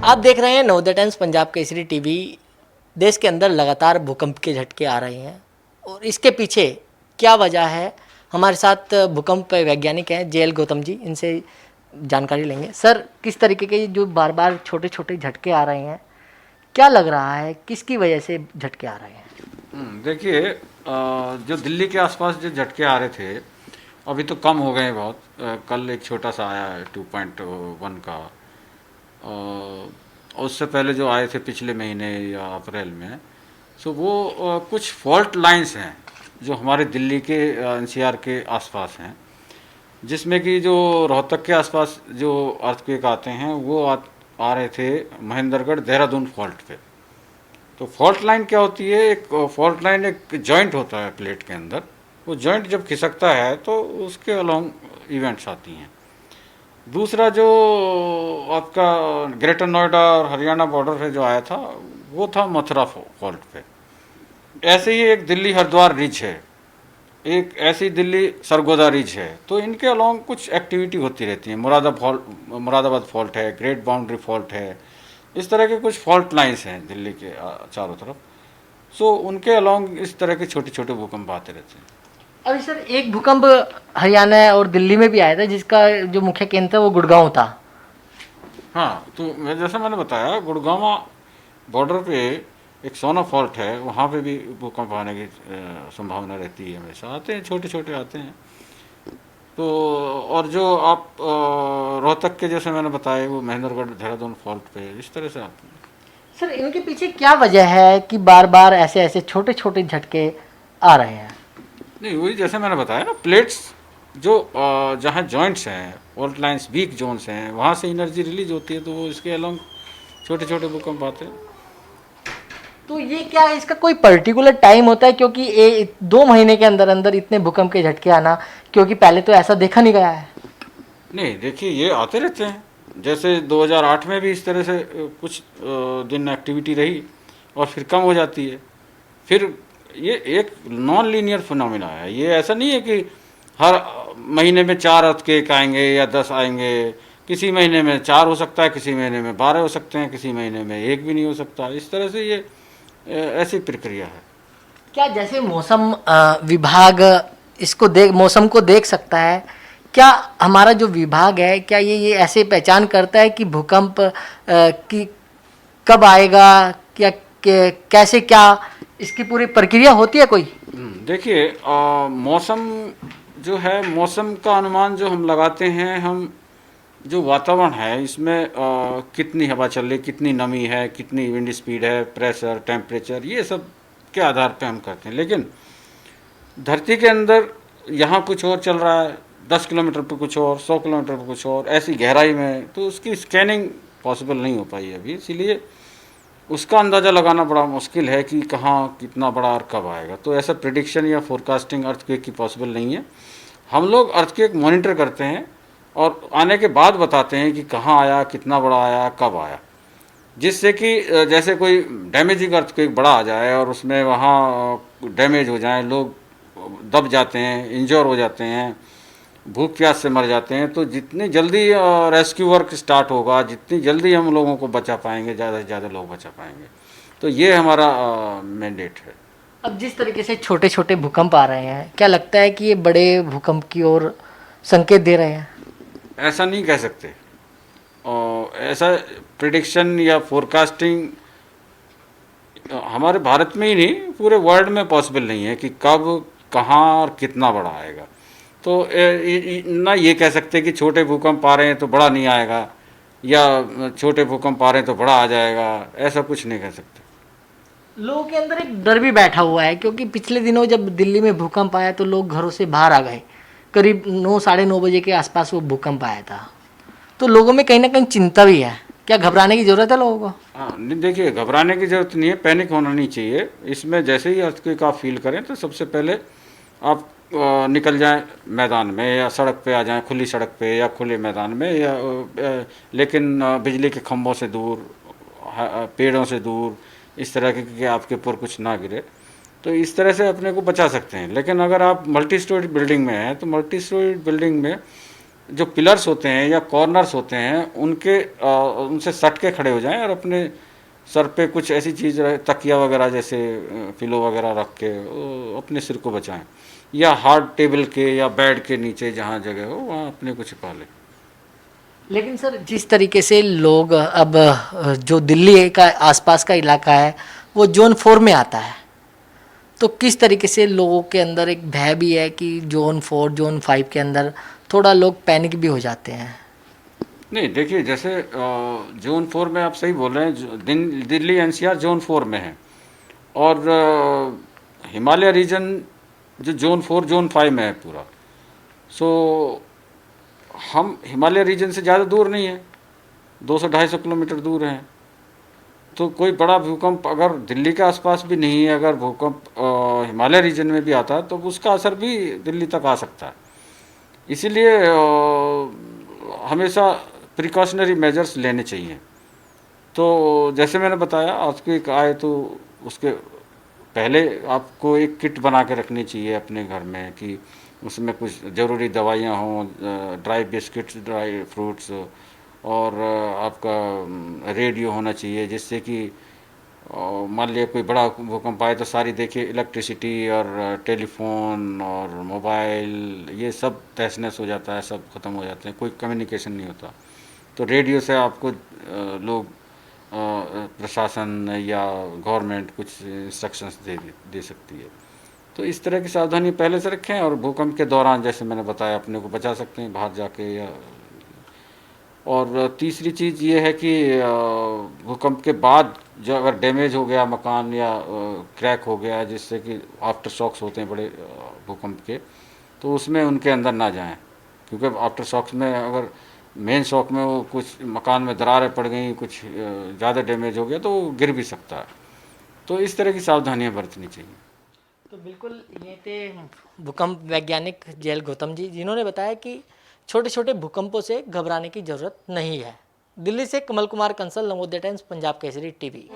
आप देख रहे हैं नवोदय टाइम्स पंजाब केसरी टीवी। देश के अंदर लगातार भूकंप के झटके आ रहे हैं और इसके पीछे क्या वजह है। हमारे साथ भूकंप वैज्ञानिक हैं जेएल गौतम जी, इनसे जानकारी लेंगे। सर, किस तरीके के जो बार बार छोटे छोटे झटके आ रहे हैं, क्या लग रहा है किसकी वजह से झटके आ रहे हैं? देखिए, जो दिल्ली के आसपास जो झटके आ रहे थे अभी तो कम हो गए हैं बहुत। कल एक छोटा सा आया है 2.1 का। उससे पहले जो आए थे पिछले महीने या अप्रैल में, सो वो कुछ फॉल्ट लाइंस हैं जो हमारे दिल्ली के एनसीआर के आसपास हैं, जिसमें कि जो रोहतक के आसपास जो अर्थक्वेक आते हैं वो आ रहे थे महेंद्रगढ़ देहरादून फॉल्ट पे। तो फॉल्ट लाइन क्या होती है? एक फॉल्ट लाइन एक जॉइंट होता है प्लेट के अंदर। वो जॉइंट जब खिसकता है तो उसके अलोंग इवेंट्स आती हैं। दूसरा जो आपका ग्रेटर नोएडा और हरियाणा बॉर्डर पे जो आया था वो था मथुरा फॉल्ट पे। ऐसे ही एक दिल्ली हरिद्वार रिज है, एक ऐसी दिल्ली सरगोदा रिज है। तो इनके अलोंग कुछ एक्टिविटी होती रहती है। मुरादाबाद फॉल्ट है, ग्रेट बाउंड्री फॉल्ट है। इस तरह के कुछ फॉल्ट लाइंस हैं दिल्ली के चारों तरफ। सो उनके अलोंग इस तरह के छोटे छोटे भूकंप आते रहते हैं। अभी सर, एक भूकंप हरियाणा और दिल्ली में भी आया था जिसका जो मुख्य केंद्र था वो गुड़गांव था। हाँ, तो जैसा मैंने बताया, गुड़गांव बॉर्डर पे एक सोना फॉल्ट है, वहाँ पे भी भूकंप आने की संभावना रहती है। हमेशा आते हैं, छोटे छोटे आते हैं। तो और जो आप रोहतक के जैसे मैंने बताया वो महेंद्रगढ़ देहरादून फॉल्ट पे इस तरह से आते हैं। सर, इनके पीछे क्या वजह है कि बार बार ऐसे ऐसे छोटे छोटे झटके आ रहे हैं? नहीं, वही जैसे मैंने बताया ना, प्लेट्स जो जहाँ जॉइंट्स हैं, फॉल्ट लाइंस, वीक जोन्स हैं, वहाँ से एनर्जी रिलीज होती है, तो वो इसके अलोंग छोटे छोटे भूकंप आते हैं। तो ये क्या है, इसका कोई पर्टिकुलर टाइम होता है? क्योंकि 2 महीने के अंदर अंदर इतने भूकंप के झटके आना, क्योंकि पहले तो ऐसा देखा नहीं गया है। नहीं, देखिए, ये आते रहते हैं। जैसे 2008 में भी इस तरह से कुछ दिन एक्टिविटी रही और फिर कम हो जाती है। फिर ये एक नॉन लीनियर फिनोमिना है। ये ऐसा नहीं है कि हर महीने में 4 अर्थक्वेक आएंगे या 10 आएंगे। किसी महीने में 4 हो सकता है, किसी महीने में 12 हो सकते हैं, किसी महीने में 1 भी नहीं हो सकता। इस तरह से ये ऐसी प्रक्रिया है। क्या जैसे मौसम विभाग इसको देख मौसम को देख सकता है, क्या हमारा जो विभाग है क्या ये ऐसे पहचान करता है कि भूकंप कि कब आएगा, क्या कैसे, क्या इसकी पूरी प्रक्रिया होती है कोई? देखिए, मौसम जो है, मौसम का अनुमान जो हम लगाते हैं, हम जो वातावरण है इसमें कितनी हवा चल रही, कितनी नमी है, कितनी विंड स्पीड है, प्रेशर, टेम्परेचर, ये सब के आधार पे हम करते हैं। लेकिन धरती के अंदर यहाँ कुछ और चल रहा है, 10 किलोमीटर पे कुछ और, 100 किलोमीटर पे कुछ और, ऐसी गहराई में, तो उसकी स्कैनिंग पॉसिबल नहीं हो पाई अभी। इसीलिए उसका अंदाज़ा लगाना बड़ा मुश्किल है कि कहाँ कितना बड़ा और कब आएगा। तो ऐसा प्रिडिक्शन या फोरकास्टिंग अर्थक्वेक की पॉसिबल नहीं है। हम लोग अर्थक्वेक मॉनिटर करते हैं और आने के बाद बताते हैं कि कहाँ आया, कितना बड़ा आया, कब आया। जिससे कि जैसे कोई डैमेजिंग अर्थक्वेक बड़ा आ जाए और उसमें वहाँ डैमेज हो जाए, लोग दब जाते हैं, इंजोर हो जाते हैं, भूख प्यास से मर जाते हैं, तो जितनी जल्दी रेस्क्यू वर्क स्टार्ट होगा, जितनी जल्दी हम लोगों को बचा पाएंगे, ज़्यादा से ज़्यादा लोग बचा पाएंगे। तो ये हमारा मैंडेट है। अब जिस तरीके से छोटे छोटे भूकंप आ रहे हैं, क्या लगता है कि ये बड़े भूकंप की ओर संकेत दे रहे हैं? ऐसा नहीं कह सकते। ऐसा प्रिडिक्शन या फोरकास्टिंग हमारे भारत में ही नहीं, पूरे वर्ल्ड में पॉसिबल नहीं है कि कब, कहाँ और कितना बड़ा आएगा। तो ना ये कह सकते कि छोटे भूकंप आ रहे हैं तो बड़ा नहीं आएगा, या छोटे भूकंप आ रहे हैं तो बड़ा आ जाएगा। ऐसा कुछ नहीं कह सकते। लोगों के अंदर एक डर भी बैठा हुआ है, क्योंकि पिछले दिनों जब दिल्ली में भूकंप आया तो लोग घरों से बाहर आ गए। करीब 9 साढ़े 9 बजे के आसपास वो भूकंप आया था, तो लोगों में कहीं ना कहीं चिंता भी है। क्या घबराने की ज़रूरत है लोगों को? हाँ, नहीं, देखिए, घबराने की ज़रूरत नहीं है, पैनिक होना नहीं चाहिए। इसमें जैसे ही अर्थक्वेक आप फील करें तो सबसे पहले आप निकल जाएं मैदान में, या सड़क पे आ जाएं, खुली सड़क पे या खुले मैदान में, या लेकिन बिजली के खंभों से दूर, पेड़ों से दूर, इस तरह के आपके ऊपर कुछ ना गिरे। तो इस तरह से अपने को बचा सकते हैं। लेकिन अगर आप मल्टी स्टोरी बिल्डिंग में हैं तो मल्टी स्टोरी बिल्डिंग में जो पिलर्स होते हैं या कॉर्नर्स होते हैं उनसे सट के खड़े हो जाएं और अपने सर पे कुछ ऐसी चीज़ रहे, तकिया वगैरह जैसे पिलो वगैरह रख के अपने सिर को बचाएं, या हार्ड टेबल के या बेड के नीचे जहाँ जगह हो वहाँ अपने को छिपा लें। लेकिन सर जिस तरीके से लोग अब जो दिल्ली का आसपास का इलाका है वो जोन 4 में आता है, तो किस तरीके से लोगों के अंदर एक भय भी है कि जोन 4 जोन 5 के अंदर थोड़ा लोग पैनिक भी हो जाते हैं। नहीं देखिए, जैसे जोन 4 में आप सही बोल रहे हैं, दिल्ली एनसीआर जोन 4 में है, और हिमालय रीजन जो जोन 4 जोन 5 में है पूरा। सो हम हिमालय रीजन से ज़्यादा दूर नहीं है, 200-250 किलोमीटर दूर हैं। तो कोई बड़ा भूकंप अगर दिल्ली के आसपास भी नहीं है, अगर भूकंप हिमालय रीजन में भी आता है तो उसका असर भी दिल्ली तक आ सकता है। इसीलिए हमेशा प्रिकॉशनरी मेजर्स लेने चाहिए। तो जैसे मैंने बताया, अर्थक्वेक आए तो उसके पहले आपको एक किट बना के रखनी चाहिए अपने घर में, कि उसमें कुछ ज़रूरी दवाइयाँ हों, ड्राई बिस्किट्स, ड्राई फ्रूट्स, और आपका रेडियो होना चाहिए, जिससे कि मान लिया कोई बड़ा भूकंप आए तो सारी देखिए इलेक्ट्रिसिटी और टेलीफोन और मोबाइल ये सब तहस नहस हो जाता है, सब ख़त्म हो जाते हैं, कोई कम्युनिकेशन नहीं होता। तो रेडियो से आपको लोग प्रशासन या गवर्नमेंट कुछ इंस्ट्रक्शंस दे सकती है। तो इस तरह की सावधानी पहले से रखें, और भूकंप के दौरान जैसे मैंने बताया अपने को बचा सकते हैं बाहर जाके। या और तीसरी चीज़ ये है कि भूकंप के बाद जो अगर डैमेज हो गया मकान या क्रैक हो गया, जिससे कि आफ्टर शॉक्स होते हैं बड़े भूकंप के, तो उसमें उनके अंदर ना जाएं, क्योंकि आफ्टर शॉक्स में अगर मेन शॉक में वो कुछ मकान में दरारें पड़ गई, कुछ ज़्यादा डैमेज हो गया तो वो गिर भी सकता है। तो इस तरह की सावधानियां बरतनी चाहिए। तो बिल्कुल ये थे भूकंप वैज्ञानिक जेएल गौतम जी, जिन्होंने बताया कि छोटे छोटे भूकंपों से घबराने की ज़रूरत नहीं है। दिल्ली से कमल कुमार कंसल, नवोदय टाइम्स, पंजाब केसरी टीवी।